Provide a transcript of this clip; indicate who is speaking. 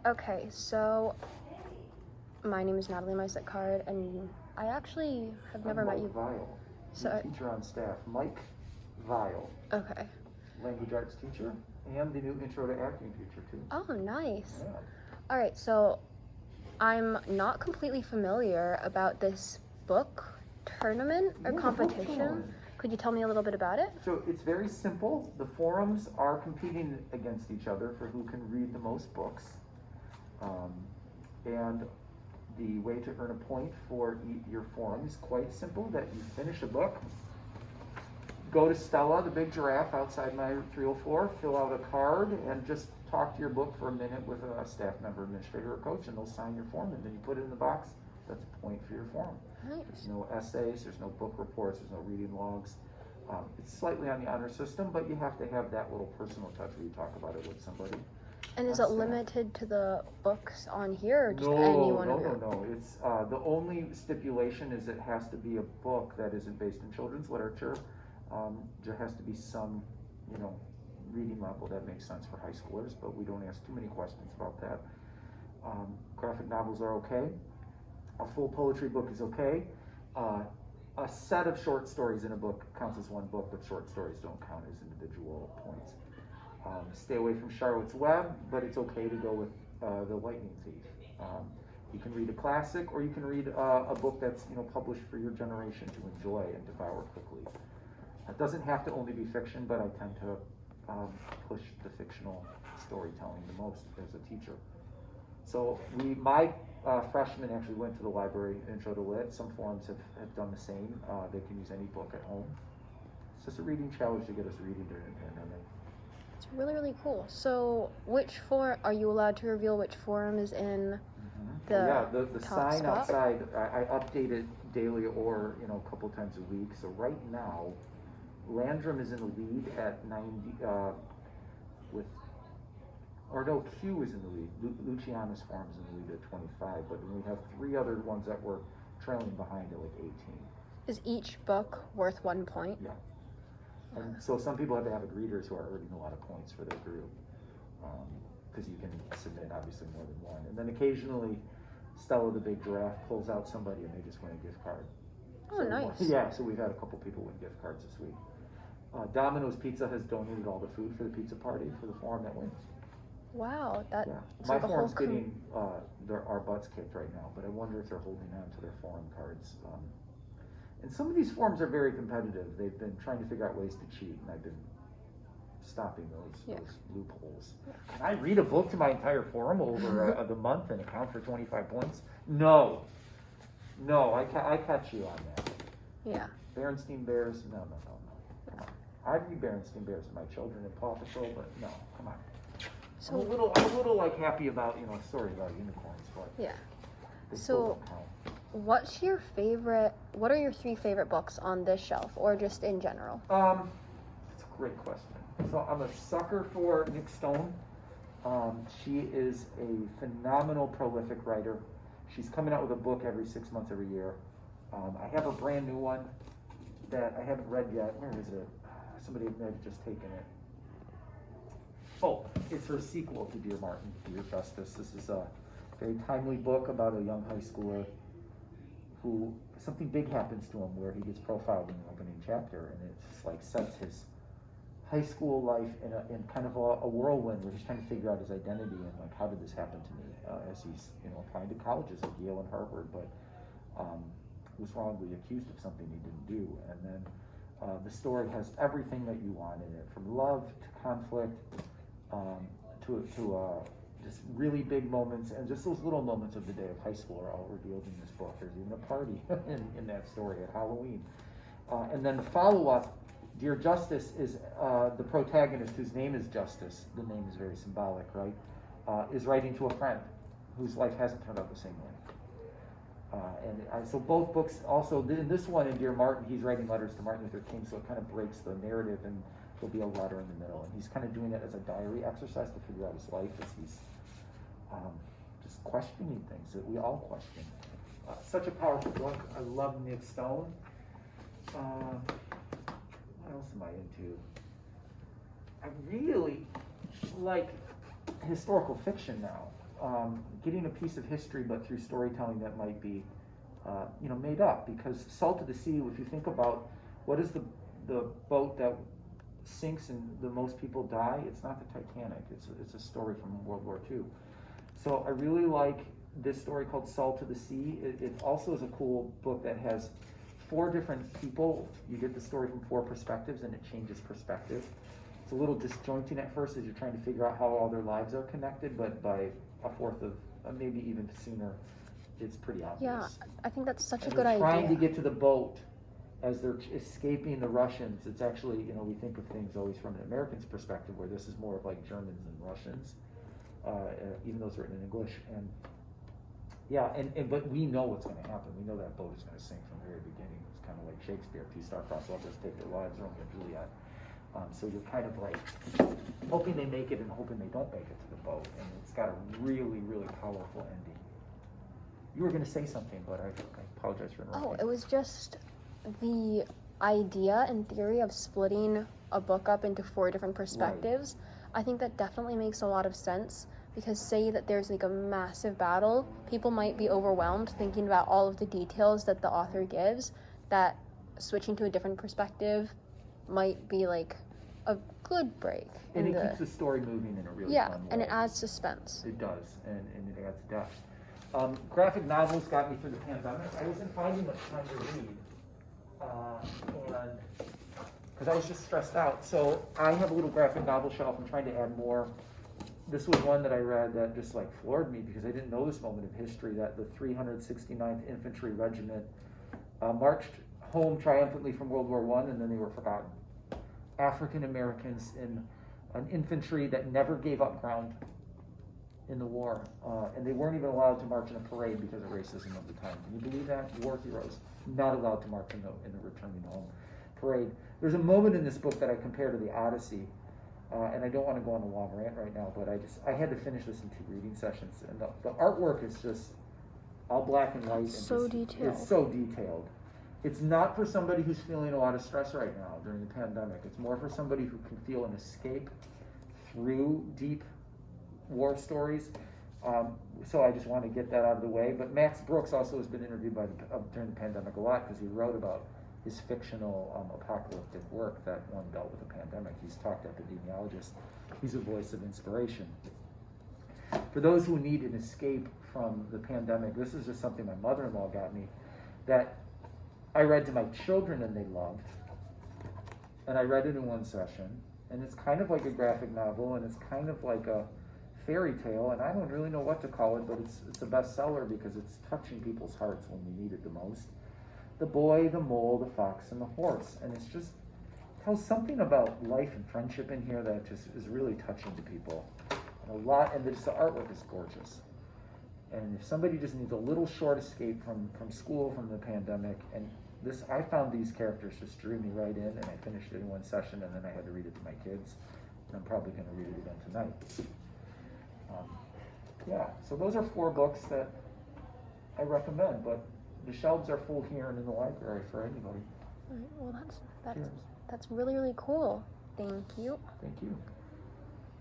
Speaker 1: Okay, so my name is Natalie Card, and I actually have never met you.
Speaker 2: Vial,
Speaker 1: So,
Speaker 2: teacher on staff. Mike Vial,
Speaker 1: okay.
Speaker 2: language arts teacher, and the new intro to acting teacher too.
Speaker 1: Oh, nice.
Speaker 2: Yeah.
Speaker 1: All right, so I'm not completely familiar about this book tournament or competition. Could you tell me a little bit about it?
Speaker 2: So it's very simple. The forums are competing against each other for who can read the most books. And the way to earn a point for your forum is quite simple, that you finish a book, go to Stella, the big giraffe outside my 304, fill out a card, and just talk to your book for a minute with a staff member, administrator, or coach, and they'll sign your form, and then you put it in the box. That's a point for your forum.
Speaker 1: Nice.
Speaker 2: There's no essays, there's no book reports, there's no reading logs. It's slightly on the honor system, but you have to have that little personal touch where you talk about it with somebody.
Speaker 1: And is it limited to the books on here, or just anyone?
Speaker 2: No. It's the only stipulation is it has to be a book that isn't based in children's literature. There has to be some, reading level that makes sense for high schoolers, but we don't ask too many questions about that. Graphic novels are okay. A full poetry book is okay. A set of short stories in a book counts as one book, but short stories don't count as individual points. Stay away from Charlotte's Web, but it's okay to go with The Lightning Thief. You can read a classic, or you can read a book that's published for your generation to enjoy and devour quickly. It doesn't have to only be fiction, but I tend to push the fictional storytelling the most as a teacher. So my freshmen actually went to the library, Intro to Lit. Some forums have done the same. They can use any book at home. It's just a reading challenge to get us reading during the pandemic.
Speaker 1: It's really, really cool. So which forum, are you allowed to reveal which forum is in
Speaker 2: the
Speaker 1: top
Speaker 2: sign
Speaker 1: spot?
Speaker 2: outside, I update it daily or a couple times a week. So right now, Landrum is in the lead at 90 Q is in the lead. Luciana's farm is in the lead at 25, but then we have three other ones that were trailing behind at like 18.
Speaker 1: Is each book worth 1 point?
Speaker 2: Yeah. And so some people have avid readers who are earning a lot of points for their group, because you can submit obviously more than one. And then occasionally Stella the Big Giraffe pulls out somebody and they just win a gift card.
Speaker 1: Oh, nice.
Speaker 2: Yeah, so we've had a couple people win gift cards this week. Domino's Pizza has donated all the food for the pizza party for the forum that wins.
Speaker 1: Wow, that.
Speaker 2: Yeah,
Speaker 1: So
Speaker 2: my
Speaker 1: the
Speaker 2: forum's
Speaker 1: whole
Speaker 2: getting our butts kicked right now, but I wonder if they're holding on to their forum cards. And some of these forums are very competitive. They've been trying to figure out ways to cheat, and I've been stopping those loopholes. Can I read a book to my entire forum over the month and account for 25 points? No, I catch you on that.
Speaker 1: Yeah.
Speaker 2: Berenstain Bears, no. I read Berenstain Bears to my children and Paw Patrol, but no, come on.
Speaker 1: So
Speaker 2: I'm a little like happy about a story about unicorns, but
Speaker 1: yeah.
Speaker 2: they
Speaker 1: So
Speaker 2: still don't count.
Speaker 1: What are your 3 favorite books on this shelf, or just in general?
Speaker 2: That's a great question. So I'm a sucker for Nick Stone. She is a phenomenal, prolific writer. She's coming out with a book every 6 months, every year. I have a brand new one that I haven't read yet. Where is it? Somebody may have just taken it. Oh, it's her sequel to Dear Martin, Dear Justice. This is a very timely book about a young high schooler who something big happens to him where he gets profiled in the opening chapter, and it just like sets his high school life in kind of a whirlwind where he's trying to figure out his identity and like, how did this happen to me, as he's applying to colleges like Yale and Harvard, but was wrongly accused of something he didn't do. And then the story has everything that you want in it, from love to conflict, to just really big moments, and just those little moments of the day of high school are all revealed in this book. There's even a party in that story at Halloween. And then the follow-up, Dear Justice, is the protagonist, whose name is Justice, the name is very symbolic, right, is writing to a friend whose life hasn't turned out the same way. So both books, also in this one, in Dear Martin, he's writing letters to Martin Luther King, so it kind of breaks the narrative, and there'll be a letter in the middle, and he's kind of doing it as a diary exercise to figure out his life as he's just questioning things that we all question. Such a powerful book. I love Nick Stone. What else am I into? I really like historical fiction now. getting a piece of history, but through storytelling that might be, made up. Because Salt of the Sea, if you think about what is the boat that sinks and the most people die, it's not the Titanic. It's a story from World War II. So I really like this story called Salt of the Sea. It also is a cool book that has 4 different people. You get the story from 4 perspectives, and it changes perspective. It's a little disjointing at first as you're trying to figure out how all their lives are connected, but by a fourth of, maybe even sooner, it's pretty obvious.
Speaker 1: Yeah, I think that's such
Speaker 2: And
Speaker 1: a good
Speaker 2: they're
Speaker 1: idea.
Speaker 2: trying to get to the boat as they're escaping the Russians. It's actually, we think of things always from an American's perspective, where this is more of like Germans and Russians, even though it's written in English. And yeah, but we know what's going to happen. We know that boat is going to sink from the very beginning. It's kind of like Shakespeare, 2 star-crossed lovers take their lives, Romeo and Juliet. So you're kind of like hoping they make it and hoping they don't make it to the boat. And it's got a really, really powerful ending. You were going to say something, but I apologize for interrupting.
Speaker 1: Oh, it was just the idea and theory of splitting a book up into 4 different perspectives. Right. I think that definitely makes a lot of sense, because say that there's like a massive battle, people might be overwhelmed thinking about all of the details that the author gives, that switching to a different perspective might be like a good break.
Speaker 2: And it keeps the story moving in a really fun way.
Speaker 1: Yeah, and it adds suspense.
Speaker 2: It does, and it adds depth. Graphic novels got me through the pandemic. I wasn't finding much time to read, and because I was just stressed out. So I have a little graphic novel shelf. I'm trying to add more. This was one that I read that just like floored me, because I didn't know this moment of history, that the 369th Infantry Regiment marched home triumphantly from World War I, and then they were forgotten. African Americans in an infantry that never gave up ground in the war, and they weren't even allowed to march in a parade because of racism of the time. Can you believe that? War heroes not allowed to march in the returning home parade. There's a moment in this book that I compare to the Odyssey, and I don't want to go on a long rant right now, but I had to finish this in 2 reading sessions, and the artwork is just all black and white. And
Speaker 1: so detailed.
Speaker 2: It's so detailed. It's not for somebody who's feeling a lot of stress right now during the pandemic. It's more for somebody who can feel an escape through deep war stories. So I just want to get that out of the way. But Max Brooks also has been interviewed during the pandemic a lot, because he wrote about his fictional apocalyptic work that one dealt with the pandemic. He's talked to epidemiologists. He's a voice of inspiration. For those who need an escape from the pandemic, this is just something my mother-in-law got me, that I read to my children and they loved. And I read it in one session. And it's kind of like a graphic novel, and it's kind of like a fairy tale, and I don't really know what to call it, but it's a bestseller because it's touching people's hearts when we need it the most. The Boy, the Mole, the Fox, and the Horse. And it's just tells something about life and friendship in here that just is really touching to people. And just the artwork is gorgeous. And if somebody just needs a little short escape from school, from the pandemic, and I found these characters just drew me right in, and I finished it in one session, and then I had to read it to my kids. And I'm probably going to read it again tonight. So those are 4 books that I recommend, but the shelves are full here and in the library for anybody.
Speaker 1: All right, well, that's really, really cool. Thank you.
Speaker 2: Thank you.